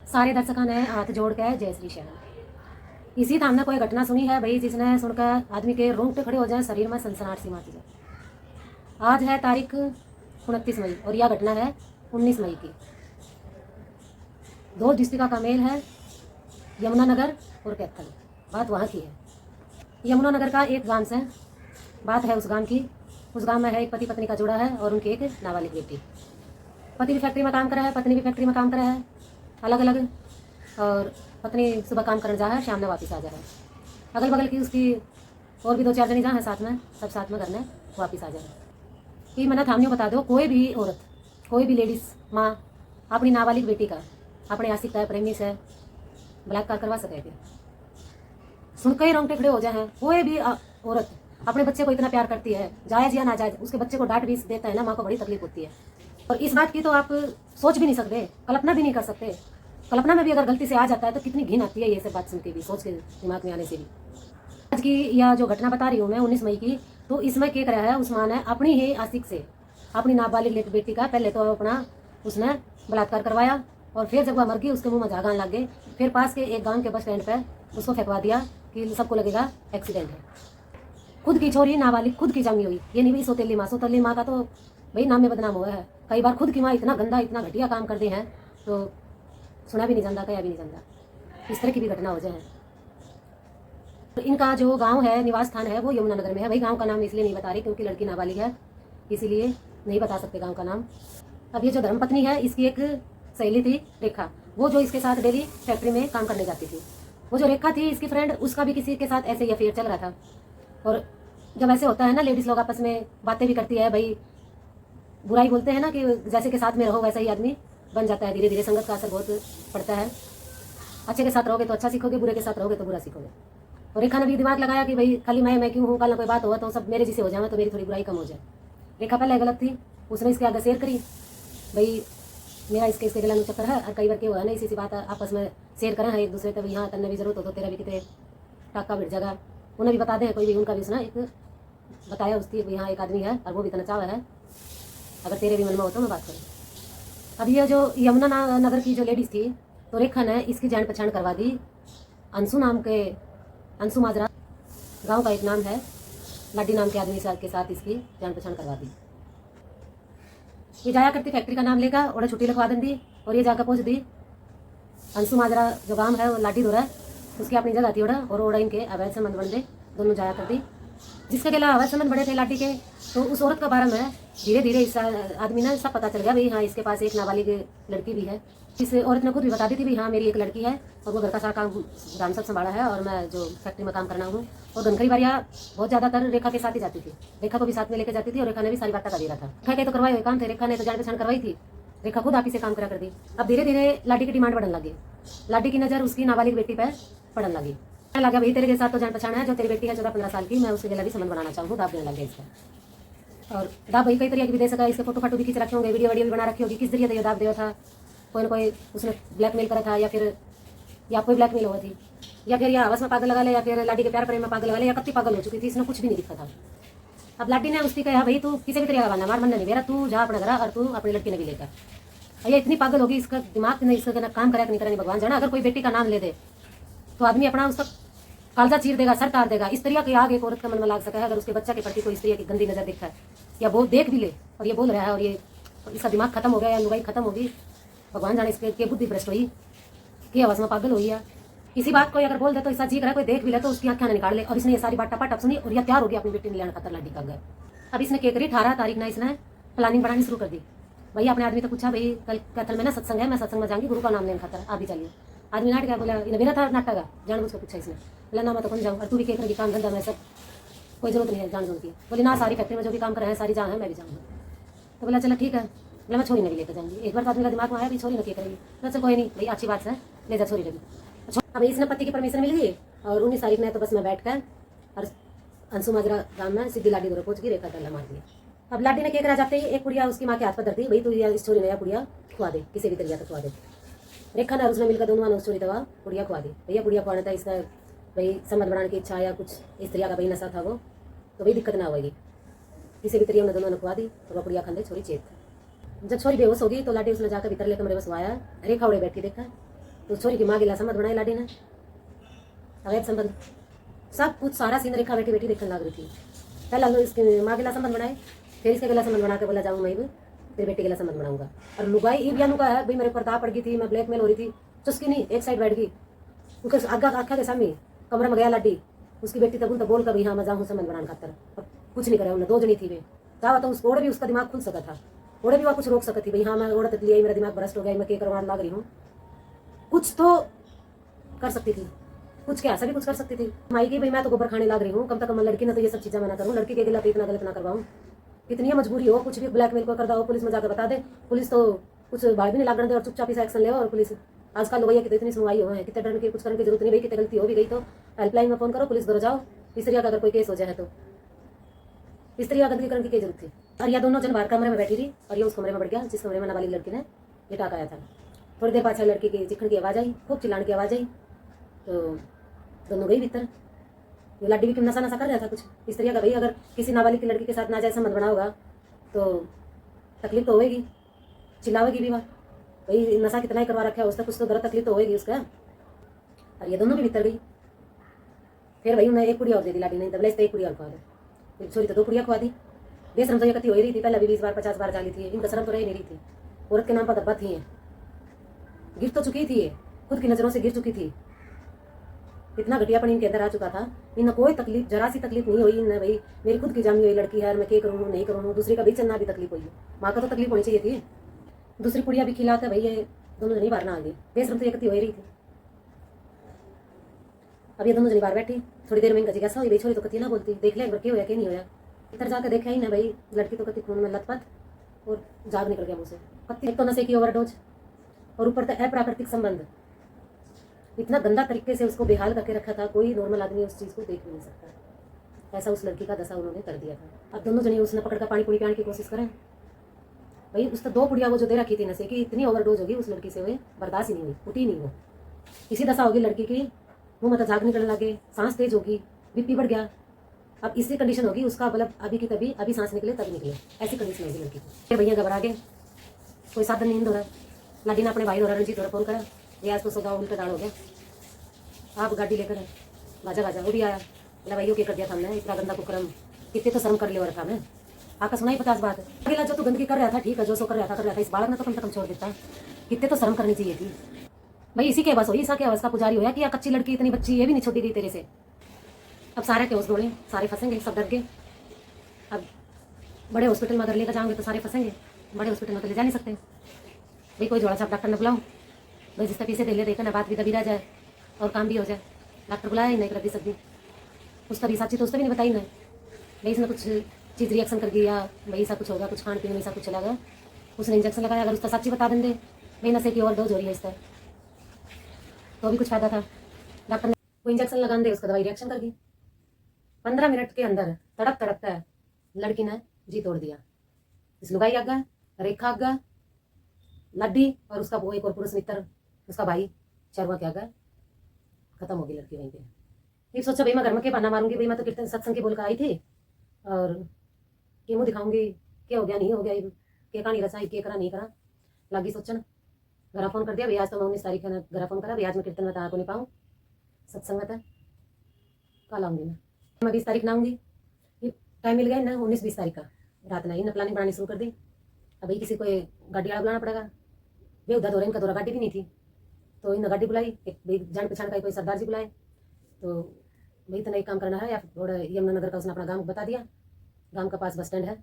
सारे दर्शकों ने हाथ जोड़ के जय श्री श्याम। इसी हमने कोई घटना सुनी है भाई जिसने सुनकर आदमी के रोंगटे खड़े हो जाए, शरीर में सनसनाहट सी माची जाए। आज है तारीख 29 मई और यह घटना है 19 मई की। दो डिस्ट्रिक्ट का मेल है, यमुनानगर और कैथल। बात वहाँ की है। यमुनानगर का एक गांव से बात है। उस गांव की, उस गांव में है एक पति पत्नी का जोड़ा है और उनकी एक नाबालिग बेटी। पति भी फैक्ट्री में काम कर रहा है, पत्नी भी फैक्ट्री में काम कर रहा है, अलग अलग। और पत्नी सुबह काम करने जा है, शाम में वापस आ जा रहा है। अगल बगल की उसकी और भी 2-4 जने जहाँ हैं साथ में, सब साथ में घर में वापस आ जा रहा है। कि मैंने थामियों बता दो, कोई भी औरत, कोई भी लेडीज़ माँ अपनी नाबालिग बेटी का अपने आशिक का प्रेमी से बलात्कार करवा सकेगी। सुनकर ही रोंगटे खड़े हो जाए हैं। कोई भी औरत अपने बच्चे को इतना प्यार करती है, जायज़ या नाजायज़, उसके बच्चे को डांट भी देता है ना, माँ को बड़ी तकलीफ होती है। और इस बात की तो आप सोच भी नहीं सकते, कल्पना भी नहीं कर सकते। कल्पना में भी अगर गलती से आ जाता है तो कितनी घिन आती है ये सब बात सुन के भी, सोच के दिमाग में आने से भी। आज की यह जो घटना बता रही हूँ मैं 19 मई की, तो इसमें क्या करा है उस माँ ने अपनी ही आशिक से अपनी नाबालिग बेटी का पहले तो अपना उसने बलात्कार करवाया और फिर जब वह मर गई उसके मुंह में झागान लग गए। फिर पास के एक गांव के बस स्टैंड पर उसको फेंकवा दिया कि सबको लगेगा एक्सीडेंट है। खुद की छोरी नाबालिग, खुद की जमी हुई, ये नहीं भाई सौतेली माँ का तो भाई नाम में बदनाम हुआ है। कई बार खुद की माँ इतना गंदा इतना घटिया काम कर दी है तो सुना भी नहीं जानता, कया भी नहीं जानता। इस तरह की भी घटना हो जाए। तो इनका जो गांव है, निवास स्थान है, वो यमुनानगर में है। भाई गांव का नाम इसलिए नहीं बता रही क्योंकि लड़की नाबालिग है, इसीलिए नहीं बता सकते गांव का नाम। अब ये जो धर्मपत्नी है, इसकी एक सहेली थी रेखा, वो जो इसके साथ डेली फैक्ट्री में काम करने जाती थी। वो जो रेखा थी इसकी फ्रेंड, उसका भी किसी के साथ ऐसे ही अफेयर चल रहा था। और जब ऐसे होता है ना, लेडीज़ लोग आपस में बातें भी करती है, भाई बुराई बोलते हैं ना कि जैसे के साथ में रहो वैसा ही आदमी बन जाता है। धीरे धीरे संगत का असर बहुत पड़ता है। अच्छे के साथ रहोगे तो अच्छा सीखोगे, बुरे के साथ रहोगे तो बुरा सीखोगे। और रेखा ने भी दिमाग लगाया कि भाई खाली मैं क्यों हूँ, कल ना कोई बात हुआ तो सब मेरे जैसे हो जाए तो मेरी थोड़ी बुराई कम हो जाए। रेखा पहले गलत थी, उसने इसके आगे शेयर करी, भाई मेरा इसके गला में चक्कर है। और कई बार क्या हुआ ना, इसी बात आपस में शेयर करें एक दूसरे को, यहाँ तन्ने भी जरूरत हो तो तेरा भी कितने टाका बिट जाएगा। उन्हें भी बता दें, कोई भी उनका भी उसने एक बताया उसकी, यहाँ एक आदमी है और वो भी इतना चावा है, अगर तेरे भी मन में हो तो मैं बात करूँ। अब ये जो यमुनानगर की जो लेडीज़ थी, तो रेखा ने इसकी जान पहचान करवा दी। अंशु नाम के, अंशु माजरा गांव का एक नाम है, लाडी नाम के आदमी के साथ इसकी जान पहचान करवा दी। ये जाया करती फैक्ट्री का नाम लेगा और छुट्टी लिखवा दी और ये जाकर पहुँच दी। अंशु माजरा जो गांव है वो लाडी धोरा, उसकी अपनी जगह थी और ओड़ा इनके अवैध संबंध बन दे, दोनों जाया कर दी। जिसके गला अवैध संबंध बड़े थे लाडी के, तो उस औरत के बारे में धीरे धीरे इस आदमी ने सब पता चल गया, भाई हाँ इसके पास एक नाबालिग लड़की भी है। इस औरत ने खुद भी बता दी थी, भाई हाँ मेरी एक लड़की है और वो घर का सारा काम राम सब संभाला है और मैं जो फैक्ट्री में काम करना हूँ। और घनखरी बारिया बहुत ज़्यादातर रेखा के साथ ही जाती थी, रेखा को भी साथ में लेकर जाती थी और रेखा ने भी सारी बात का दे रहा था। रेखा के तो करवाए हुए काम थे, रेखा ने तो जान पहचान करवाई थी, रेखा खुद आप ही से काम करा कर दी। अब धीरे धीरे लाडी की डिमांड बढ़ने लगी, लाडी की नज़र उसकी नाबालिग बेटी पर पड़ने लगी। लगा भाई तेरे के साथ तो जान पहचान है, जो तेरी बेटी है 14-15 साल की, मैं उसके गला भी संबंध बनाना चाहूँ, दाब देने लग गया इसका। और दाब भाई कई तरीके की भी दे सका, इसके फोटो भी खींच रखे होंगे, वीडियो भी बना रखी होगी, किस जरिए ये दाब दिया था। कोई ना कोई उसने ब्लैकमेल करा था, या फिर या कोई ब्लैकमेल हुआ थी, या फिर या हवस में पागल लगा ले, या फिर लाडी के प्यार प्रेम में पागल लगा ले, या कत्ती पागल हो चुकी थी, इसने कुछ भी नहीं दिखा था। अब लाडी ने उसकी कहा, भाई तू किसी भी तरीके का मार मन नहीं मेरा, तू जा अपना घर और तू अपनी लड़की ने भी लेकर। ये इतनी पागल होगी, इसका दिमाग नहीं, इसका काम करा नहीं करा नहीं भगवान जाना। अगर कोई बेटी का नाम ले दे तो आदमी अपना उसका कालजा चीर देगा, सर काट देगा। इस तरह की आग एक औरत के मन में लाग सका है अगर उसके बच्चा के प्रति कोई इस तरह की गंदी नजर दिखता है, या वो देख भी ले और ये बोल रहा है और ये इसका दिमाग खत्म हो गया या लुगाई खत्म होगी, भगवान जाने इसके बुद्धि भ्रष्ट हुई कि आवाज में पागल हुई है। इसी बात को अगर बोल दे तो ऐसा जी रहा है, कोई देख भी ले तो उसकी आंखें निकाल ले। और इसने ये सारी बात टपाटप सुनी और यह तैयार हो गया अपनी बेटी ने लेने खातर लाडी का घर। अब इसने क्या करी, 18 तारीख ना इसने प्लानिंग बनानी शुरू कर दी। भाई अपने आदमी तो पूछा, भाई कल कैथल में ना सत्संग है, मैं सत्संग में जाऊंगी, गुरु का नाम लेने खातर आप भी चलिए। आदमी नाट गया, बोला इन्हें बिना था नाटक का जान बुझ के पूछा इसने, बोला ना मैं तो कौन जाऊँ और तू भी क्या करेगी काम धंधा में, सब कोई जरूरत नहीं है जान जरूरत की। बोली ना सारी फैक्ट्री में जो भी काम कर रहे हैं सारी जहाँ है मैं भी जाऊँगा। तो बोला चला ठीक है, बोला मैं छोरी ने भी लेकर जाऊँगी। एक बार तो आदमी का दिमाग में आया भी छोरी ने क्या करेगी, तो कोई नहीं भाई अच्छी बात है ले जा छोरी लगी। अब इसने पति की परमिशन मिल गई और 19 तारीख ने तो बस मैं बैठ कर और अंशु माजरा गाँव में सीधी लाडी दूर पहुँच गई, रेखा डल्ला मार दिया। अब लाडी ने क्या करा, जाते ही एक पुड़िया उसकी माँ के हाथ पर धरती, भाई तू इस छोरी ने पुड़िया खुआ दे, किसी भी तरीके से खुआ दे। रेखा ने उसने मिलकर दोनों ने उस छोरी दवा पुड़िया खुआ दी। भैया पुड़िया खुआने था इसका भाई संबंध बनाने की इच्छा या कुछ इस तरह का भाई नशा था वो, तो भाई दिक्कत ना होगी, किसी भी तरीके हमने दोनों ने खुआ दी। तो वह पुड़िया खाने छोरी चेत। जब छोरी बेहोश होगी तो लाडी उसने जाकर भीतर लेकर कमरे में सोया, रेखा उड़े बैठी देखा तो छोरी की माँ गिला संबंध बनाए लाडी ने, अवैध संबंध, सब कुछ सारा सीन रेखा बेटी बेटी देखने लग रही थी। पहला इसके माँ गिला संबंध बनाए, फिर इसके गला संबंध बना के बोला जाऊँ मैं भी, फिर बेटी गला संबंध बनाऊंगा। और लुगाई ई बियानू का है भाई, मेरे पर्दा पड़ गई थी, मैं ब्लैकमेल हो रही थी, चुस्की नहीं एक साइड बैठ गई, उसके आगा आखा के सामने कमरे में गया लाडी, उसकी बेटी तक बोल कर भाई हाँ मैं जाऊँ संबंध बनाने खातर, कुछ नहीं करे उन्हें, दो जनी थी वे, चाहो तो उस ओढ़े भी उसका दिमाग खुल सका था, ओढ़े भी वह कुछ रोक सकती भाई हाँ मैं ओढ़ तक लिया, मेरा दिमाग भ्रष्ट हो गया, मैं क्या करवाने लग रही हूँ, कुछ तो कर सकती थी, कुछ क्या सभी कुछ कर सकती थी। माई की भाई मैं तो गोबर खाने लग रही हूँ, कम तक मैं लड़की ना तो ये सब चीजें मना करूँ, लड़की के खिलाफ इतना गलत ना करवाऊँ, कितनी मजबूरी हो, कुछ भी ब्लैकमेल को कर दो, पुलिस में जाकर बता दे, पुलिस तो कुछ बाहर भी नहीं लागने दे और चुपचाप से एक्शन ले, और पुलिस आजकल लोग की इतनी सुनवाई हो है, कितने डर की कुछ करने की जरूरत नहीं भाई, कितनी गलती हो भी गई तो हेल्पलाइन में फोन करो, पुलिस घर जाओ, तीसरी का अगर कोई केस हो जाए तो तीसरी गलती करने की क्या जरूरत थी। और यह दोनों जन बाहर कमरे में बैठी रही और ये उस कमरे में बढ़ गया जिस कमरे में नाबालिग लड़की ने ये टाका आया था। थोड़ी देर पाछा लड़की की चिखन की आवाज़ आई, खूब चिल्लाने की आवाज़ आई, तो दोनों गई भीतर। ये लाडी भी क्यों नशा नशा कर रहा था कुछ, इस तरह का भाई अगर किसी नाबालिग की लड़की के साथ नाजायज संबंध बना होगा तो तकलीफ तो होगी, चिल्लावेगी भी वह भाई नशा कितना ही करवा रखा है उसका, कुछ तो गलत तकलीफ तो होगी उसका। और ये दोनों भी भीतर गई, फिर भाई उन्हें एक कुड़ी और दे दी लाडी ने, दबले एक कुड़ी और खुआ दी, छोरी तो दो कुड़ियाँ खुआ दी, बेशरम तो ये कति हो रही थी, पहले भी 20 बार 50 बार जाली थी, इनका शर्म तो रह नहीं रही थी, औरत के नाम पर दब्बा थी, गिर तो चुकी थी, खुद की नजरों से गिर चुकी थी, इतना घटियापन इनके अंदर आ चुका था, इन्हें कोई तकलीफ जरा सी तकलीफ नहीं हुई, इन्हें भाई मेरी खुद की जामी हुई लड़की है, मैं क्या करूँ नहीं करूँ, दूसरी का भी चलना भी तकलीफ हुई, माँ का तो तकलीफ होनी चाहिए थी, दूसरी कुड़िया भी खिलाते भाई ये दोनों जनी बाहर ना आ गई, बेशरम तो एकती हो रही थी। अब ये दोनों जनी बाहर बैठी, थोड़ी देर में इनका जिज्ञासा हुई, भाई छोरी तो कती ना बोलती, देख ले एक बार क्या होया क्या नहीं होया, इधर जाकर देखा ही ना भाई लड़की तो कती खून में लथपथ और जाग निकल गया मुँह से, कत्ती एक तो नशे की ओवरडोज और ऊपर तो अप्राकृतिक संबंध, इतना गंदा तरीके से उसको बेहाल करके रखा था, कोई नॉर्मल आदमी उस चीज़ को देख भी नहीं सकता, ऐसा उस लड़की का दशा उन्होंने कर दिया था। अब दोनों जने उसने पकड़ कर पानी पूरी पियाने की कोशिश करें, भाई उसका दो पुड़िया वो जो दे रखी थी नशे की, इतनी ओवरडोज होगी उस लड़की से, हुए बर्दाश्त ही नहीं हुई, उठी नहीं वो, इसी दशा होगी लड़की की, मुँह मतलब झाग निकलने लगे, सांस तेज होगी, बीपी बढ़ गया, अब इसी कंडीशन होगी उसका, मतलब अभी की तभी अभी सांस निकले तभी निकले, ऐसी कंडीशन होगी लड़की की। भैया घबरा गए, कोई साधन नहीं हो रहा, लाडी ने अपने भाई और रणजीत और फोन करा, ये आज तो सौदा उल्टा दाल हो गया, आप गाड़ी लेकर गाजा गाजा, वो भी आया, बोला भाइयों क्या कर दिया था हमने, इतना गंदा कुकरम, कितने तो शर्म कर लिया रखा मैं, आका सुनाई 50 बात, अकेला जो तू गंदगी कर रहा था ठीक है, जो सो कर रहा था, इस बालक ने तो कम से कम छोड़ देता, कितने तो शर्म करनी चाहिए थी भाई, इसी के बस हो, ईसा के अवस्था का पुजारी होया कि या कच्ची लड़की इतनी बच्ची ये भी नहीं छोड़ी गई तेरे से। अब सारे के उस दौड़े, सारे फंसेंगे, सब डर गए, अब बड़े हॉस्पिटल में अगर लेकर जाओगे तो सारे फंसेंगे, बड़े हॉस्पिटल में तो ले जा नहीं सकते भाई, कोई जोड़ा साहब डॉक्टर ने बुलाओ भाई, जिसका पैसे दे ले देखा ना, बात भी दबी रह जाए और काम भी हो जाए, डॉक्टर बुलाया ही नहीं कर दी सकती, उसका भी साची तो उसने भी नहीं बताई ना भाई, इसने कुछ चीज़ रिएक्शन कर दिया भाई, ऐसा कुछ होगा, कुछ खान पीने में ऐसा कुछ चला गया, उसने इंजेक्शन लगाया, अगर उसका साची बता देंगे भाई नशे की और डोज हो रही है इसका, तो भी कुछ फायदा था, डॉक्टर ने वो इंजेक्शन लगाने दे, उसका दवाई रिएक्शन कर दी, 15 मिनट के अंदर तड़प तड़पता है लड़की ने जी तोड़ दिया, इस लुगाई आगा, रेखा आगा, लाडी और उसका वो एक और पुरुष मित्र उसका भाई चरवा के आगा, खत्म हो गई लड़की वहीं पे। फिर सोचा भाई मैं घर में क्या बहाना मारूंगी, भाई मैं तो कीर्तन सत्संग की बोलकर आई थी और कि मुँह दिखाऊंगी, क्या हो गया नहीं हो गया, क्या कहानी रचा क्या करा नहीं करा, लगी सोचन, घर फोन कर दिया भाई, आज तो मैं 19 तारीख है, घर फोन करा भाई, आज मैं कीर्तन में तो को नहीं पाऊँ, सत्संग में तो कल आऊँगी मैं 20 तारीख ना आऊँगी, टाइम मिल गया ना 19-20 तारीख का रात ना, इन्हें प्लानिंग बनानी शुरू कर दी, अब भाई किसी को गाड़ी वाला बुलाना पड़ेगा, वे उधर दौरे इनका दौरा गाड़ी भी नहीं थी, तो इन्हें गाड़ी बुलाई, एक भाई जान पहचान का कोई सरदार जी बुलाए, तो भाई इतना एक काम करना है, या थोड़ा यमुनानगर का उसने अपना गांव बता दिया, गांव का पास बस स्टैंड है,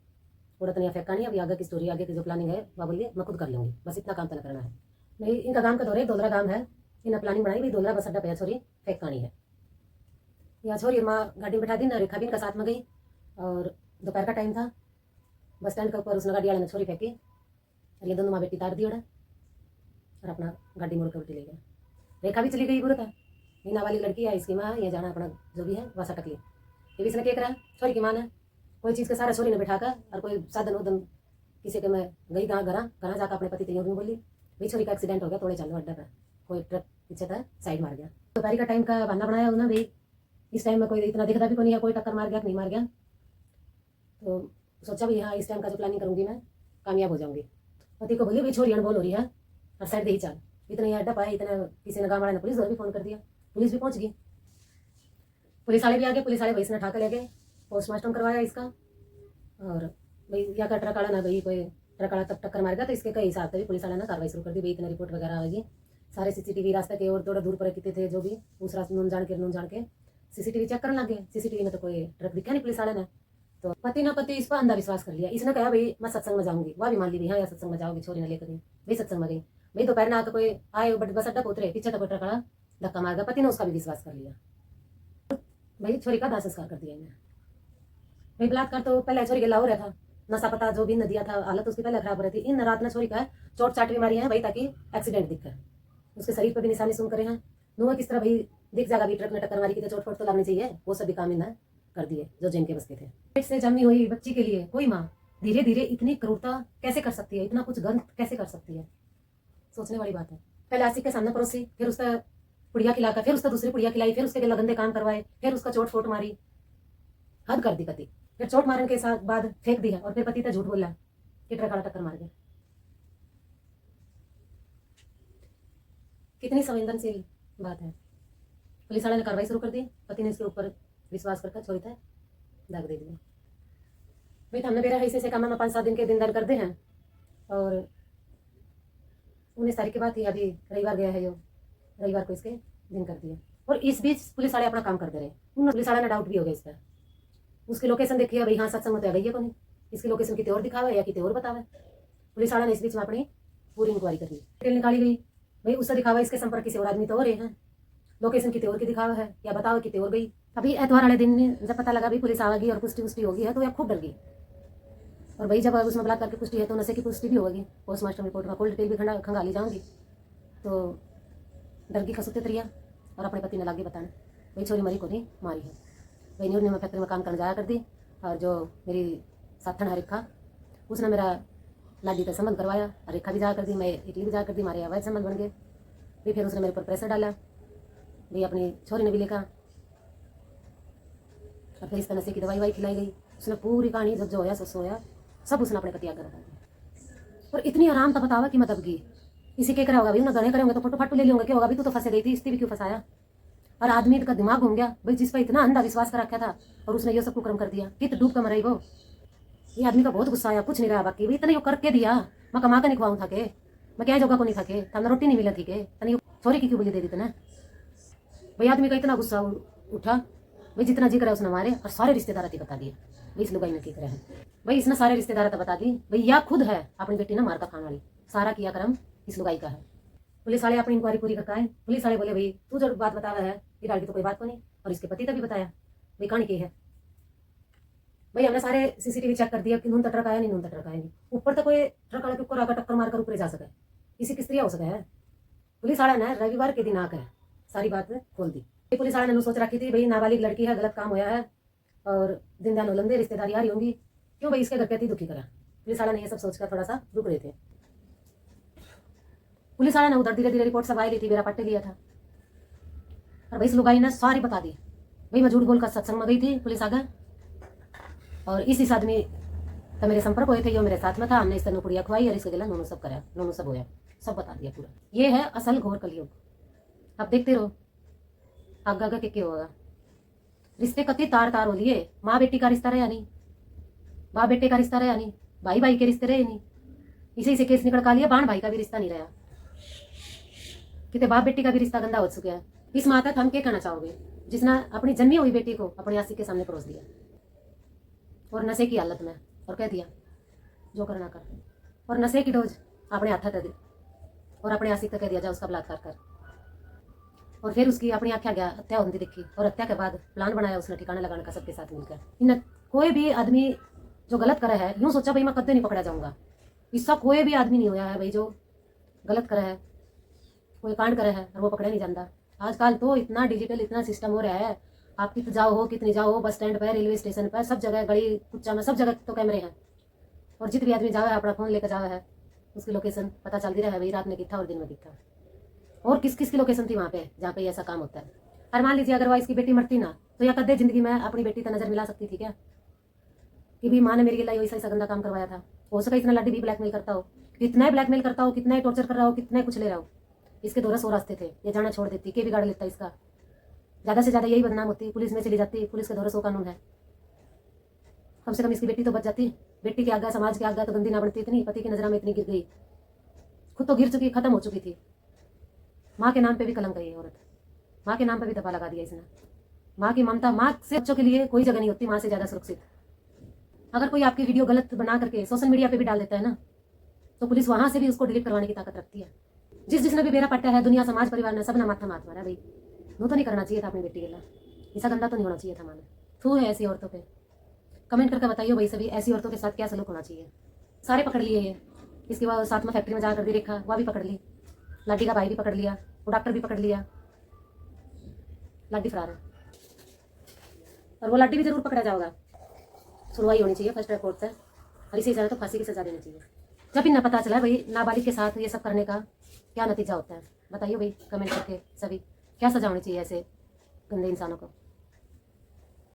थोड़ा तनिया फेंकानी है, अभी आगे की स्टोरी आगे की जो प्लानिंग है वह बोलिए मैं खुद कर लूँगी, बस इतना काम तना करना है। नहीं इनका गांव का दौरे दोलरा गांव है, इन्हें प्लानिंग बनाई भाई दोलरा बस अड्डा पे छोरी फेंकानी है, या छोरी माँ गाड़ी में बैठा दी ना, रेखा भी इनका साथ में गई, और दोपहर का टाइम था, बस स्टैंड के ऊपर उसने गाड़ी वाले ने छोरी फेंकी और ये दोनों माँ बेटी तार दी उड़ा और अपना गाड़ी मोड़ कर उल्टी ले गया, रेखा भी चली गई, बुरा था मीना वाली लड़की है, इसकी माँ ये जाना अपना जो भी है वह सटक ली, ये भी इसने क्या करा, छोरी की माँ ने कोई चीज़ के सारा छोरी ने बैठा कर और कोई साधन उधन किसी के मैं गई कहाँ घर जाकर अपने पति तैयार बोली भाई छोरी का एक्सीडेंट हो गया, थोड़े चलो अड्डा पर, कोई ट्रक पीछे था साइड मार गया, दोपहर का टाइम का बहाना बनाया उन्होंने भाई, इस टाइम में कोई इतना दिखता भी को नहीं है, कोई टक्कर मार गया कि नहीं मार गया, तो सोचा भाई हाँ इस टाइम का जो प्लानिंग करूँगी मैं कामयाब हो जाऊँगी, पति को बोली भाई छोरी अनबोल हो रही है और साइड दे ही चल, इतने अड्डा पाए, इतने किसी ने गाँव वाले ने पुलिस और भी फ़ोन कर दिया, पुलिस भी पहुंच गई, पुलिस वाले भी आ गए, पुलिस वाले भाई इसने उठा कर ले गए, पोस्टमार्टम करवाया इसका। और भाई या का ट्रक वाला ना भाई कोई ट्रक वाला तब टक्कर मारेगा तो इसके कई हिसाब से भी पुलिस वाला ने कार्रवाई शुरू कर दी भाई, इतने रिपोर्ट वगैरह आएगी। सारे सीसीटीवी रास्ते के और थोड़ा दूर पर कितने थे जो भी उस रास्ते नून जान के सीसीटीवी चेक करने लगे। सीसीटीवी में तो कोई ट्रक दिखा नहीं पुलिस वाले ने, तो पति ना पति इस पर अंधा विश्वास कर लिया। इसने कहा भाई मैं सत्संग में जाऊंगी, वह भी मान ली भाई हाँ यार सत्संग में जाओगी, छोरी ने लेकर गई भाई सत्संग में गई भाई। दोपहर में आकर कोई आए बस अड्डा उतरे, पीछे तो कोई ट्रक वाला धक्का मार गया, पति ने उसका भी विश्वास कर लिया भाई, छोरी का दाह संस्कार कर दिया इन्हें भाई। बलात्कार तो पहले छोरी के लाहौर रहा था, नशा पता जो भी न दिया था, हालत उसकी पहले खराब हो रही थी। इन रात ने छोरी का चोट चाट भी मारी है भाई ताकि एक्सीडेंट दिखे, उसके शरीर पर भी निशानी सुन करे हैं। नुआ किस तरह भाई दिख जाएगा भी ट्रक ने टक्कर मारी की तो चोट फोट तो लगनी चाहिए, वो सभी काम इन्हें कर दिए जो जिनके बस के थे। पेट से जमी हुई बच्ची के लिए कोई माँ धीरे धीरे इतनी क्रूरता कैसे कर सकती है, इतना कुछ गंद कैसे कर सकती है, सोचने वाली बात है। पहले आसिक के सामने पड़ोसी, फिर उसका पुड़िया खिलाकर, फिर उसका दूसरी पुड़िया खिलाई, फिर उसके गंदे काम करवाए, फिर उसका चोट फोट मारी, हद कर दी पति। फिर चोट मारने के साथ बाद फेंक दिया और फिर पति तो झूठ बोला कि ट्रक वाला टक्कर मार गया। कितनी संवेदनशील बात है। पुलिस वाले ने कार्रवाई शुरू कर दी, पति ने इसके ऊपर विश्वास करके छोड़ी था दाग दे दिया भाई। तो हमने मेरा ऐसे काम में 5-7 दिन के दिन दर कर दे हैं और 19 तारीख के बाद ही अभी रविवार गया है, जो रविवार को इसके दिन कर दिया। और इस बीच पुलिस वाले अपना काम करते रहे। उन पुलिस वाले ने डाउट भी हो गया इस पर, उसकी लोकेशन देखी है भाई, हाँ सत्संग में तो गई है कौन, इसकी लोकेशन कितने और दिखावे या कितने और बतावे। पुलिस वाला ने इस बीच में अपनी पूरी इंक्वायरी कर ली, डिटेल निकाली गई भाई, उससे दिखावा इसके संपर्क किसी और आदमी तो हो रहे हैं, लोकेशन कितने और की दिखावा है या बताओ कितने और गई। अभी एतवार वाले दिन जब पता लगा भाई पुलिस आ गई और पुष्टि होगी है तो यह खूब डर गई। और भाई जब उसमें बलात्कार की पुष्टि है तो नशे की पुष्टि भी होगी, पोस्टमार्टम रिपोर्ट में कोल्ड डिटेल भी खंगाली जाऊंगी। तो डर की खसुते तरिया और अपने पति ने लागे बताने भाई छोरी मरी को नहीं मारी है भाई। न्यूज ने मैं फैक्ट्री में काम करने जाया कर दी और जो मेरी साथन है रेखा, उसने मेरा लाडी का संबंध करवाया, रेखा भी जा कर दी, मैं इटली भी जा कर दी, हमारे अवैध संबंध बन गए भाई। फिर उसने मेरे ऊपर प्रेशर डाला भाई, अपनी छोरी ने भी लिखा और फिर इस तरह नशे की दवाई खिलाई गई। उसने पूरी कहानी जब जो होया सो होया सब उसने अपने पति आगे बता दिया। और इतनी आराम था बतावा कि मैं दब गई। इसी के करा होगा भाई, उन्हें गणे करे होंगे तो फोटो फाटो ले लियोगे, क्या होगा भाई तू तो फंसे गई थी, इससे भी क्यों फंसाया। और आदमी का दिमाग घूम गया भाई, जिस पर इतना अंधा विश्वास कर रखा था और उसने ये सब कुकर्म कर दिया, कित डूब कर मराई वो। ये आदमी का बहुत गुस्सा आया, कुछ नहीं रहा बाकी भाई, इतने यो करके दिया, मैं कमा के नहीं खुआऊँ था के, मैं क्या जगह को नहीं था के, तमने रोटी नहीं मिला थी के, तने छोरी की क्यों बोली दे दी तना भाई। आदमी का इतना गुस्सा उठा भाई, जितना जिक्र है उसने हमारे और सारे रिश्तेदार थी बता दिए भाई, इस लुगाई ने की करे है भाई, इसने सारे रिश्तेदार तो बता दी भाई, या खुद है अपनी बेटी ना मार का खाने वाली, सारा किया क्रम इस लुगाई का है। पुलिस वाले अपनी इंक्वायरी पूरी करके आए, पुलिस वाले बोले भाई तू जो बात बता रहा है ये की तो कोई बात को नहीं, और इसके पति का भी बताया भाई कहानी की है भाई। हमने सारे सीसीटीवी चेक कर दिया कि नून ट्रक आया नहीं, नून ट्रक आया नहीं, ऊपर तो कोई ट्रक वाले के ऊपर आकर टक्कर मारकर ऊपर जा सके, इसी किस तरह हो सके है। पुलिस वाला ने रविवार के दिन आकर सारी बात खोल दी। पुलिस वाले ने सोच रखी थी भाई नाबालिग लड़की है, गलत काम होया है और दिन दान उलंदे रिश्तेदारी आ रही होंगी, क्यों भाई इसके घर पे दुखी करा। पुलिस वाला ने ये सब सोचकर थोड़ा सा रुक रहे थे। पुलिस वाला ने उधर धीरे धीरे रिपोर्ट सब आई ली थी, मेरा पट्टे लिया था और भाई इस लुगाई ने सारी बता दी भाई, मैं झूठ बोलकर सत्संग में गई थी पुलिस आ गए और इस आदमी तो मेरे संपर्क हुए थे, जो मेरे साथ में था, हमने इस तरह पुड़िया खुआई और इसके गला नोनू सब कराया, नोनू सब होया, सब बता दिया पूरा। ये है असल घोर कलयुग। अब देखते रहो आगा के होगा। रिश्ते कति तार तार हो लिए, माँ बेटी का रिश्ता रहा नहीं, बाप बेटे का रिश्ता रहा नहीं, भाई भाई के रिश्ते रहे नहीं, इसी से केस निकल का लिया, बाण भाई का भी रिश्ता नहीं रहा, कितने बाप बेटी का भी रिश्ता गंदा हो चुका है। इस माता हम क्या कहना चाहोगे जिसने अपनी जन्मी हुई बेटी को अपने आशिक के सामने परोस दिया और नशे की हालत में, और कह दिया जो करना कर, और नशे की डोज अपने हाथ दे और अपने आशिक तक कह दिया जा उसका बलात्कार कर, और फिर उसकी अपनी आख्या गया हत्या होती दिखी और हत्या के बाद प्लान बनाया उसने ठिकाने लगाने का सबके साथ मिलकर। इन कोई भी आदमी जो गलत करे है यूं सोचा भाई मैं कदे नहीं पकड़ा जाऊंगा, इसका कोई भी आदमी नहीं होया है भाई जो गलत करे है, कोई कांड करे है और वो पकड़ा नहीं जाता। आजकल तो इतना डिजिटल इतना सिस्टम हो रहा है, आप कितने जाओ हो कितनी जाओ हो, बस स्टैंड पर, रेलवे स्टेशन पर, सब जगह गली कुच्चा में, सब जगह तो कैमरे हैं और जितने भी आदमी जावा है अपना फोन लेकर जावा है, उसकी लोकेशन पता चलती रहा है भाई, रात में कितना और दिन में कितना, और किस किस की लोकेशन थी वहाँ पे जहाँ पे ऐसा काम होता है। और मान लीजिए अगर वह इसकी बेटी मरती ना तो या कदे जिंदगी में अपनी बेटी का नजर मिला सकती थी क्या कि भी माँ ने मेरे लिए वैसा गंदा काम करवाया था। हो सका इतना लड्डी भी ब्लैकमेल करता हो, कितना ब्लैकमेल करता हो, कितना टॉर्चर कर रहा हो, कितना कुछ ले रहा हो, इसके दोरस और रास्ते थे, ये जाना छोड़ देती, के बिगाड़ लेता इसका, ज़्यादा से ज़्यादा यही बदनाम होती, पुलिस में चली जाती, पुलिस के दोरस वो कानून है, कम से कम इसकी बेटी तो बच जाती। बेटी के आगे, समाज के आगे तो गंदी ना बनती इतनी, पति की नजर में इतनी गिर गई, खुद तो गिर चुकी, खत्म हो चुकी थी। माँ के नाम पे भी कलंक है ये औरत, माँ के नाम पे भी दफा लगा दिया इसने। माँ की ममता, माँ से बच्चों के लिए कोई जगह नहीं होती माँ से ज़्यादा सुरक्षित। अगर कोई आपकी वीडियो गलत बना करके सोशल मीडिया पे भी डाल देता है ना, तो पुलिस वहां से भी उसको डिलीट करवाने की ताकत रखती है। जिसने भी बेरा पट्टा है, दुनिया, समाज, परिवार ने सब ना माथा मात मारा भाई, वो तो नहीं करना चाहिए था अपनी बेटी के लिए, ऐसा गंदा तो नहीं होना चाहिए था माने। थू है ऐसी औरतों पे। कमेंट करके बताइए भाई सभी, ऐसी औरतों के साथ क्या सलूक होना चाहिए। सारे पकड़ लिए ये, इसके बाद साथ में फैक्ट्री में जाकर दी रेखा, वह भी पकड़ ली, लाडी का भाई भी पकड़ लिया, वो डॉक्टर भी पकड़ लिया, लाडी फरार है और वो लाडी भी जरूर पकड़ा जाएगा। सुनवाई होनी चाहिए फर्स्ट ट्रैक कोर्ट से, और इसी तरह तो फांसी की सजा देनी चाहिए। जब इन्हें पता चला भाई नाबालिग के साथ ये सब करने का क्या नतीजा होता है, बताइए भाई कमेंट करके सभी, क्या सजा होनी चाहिए ऐसे गंदे इंसानों को।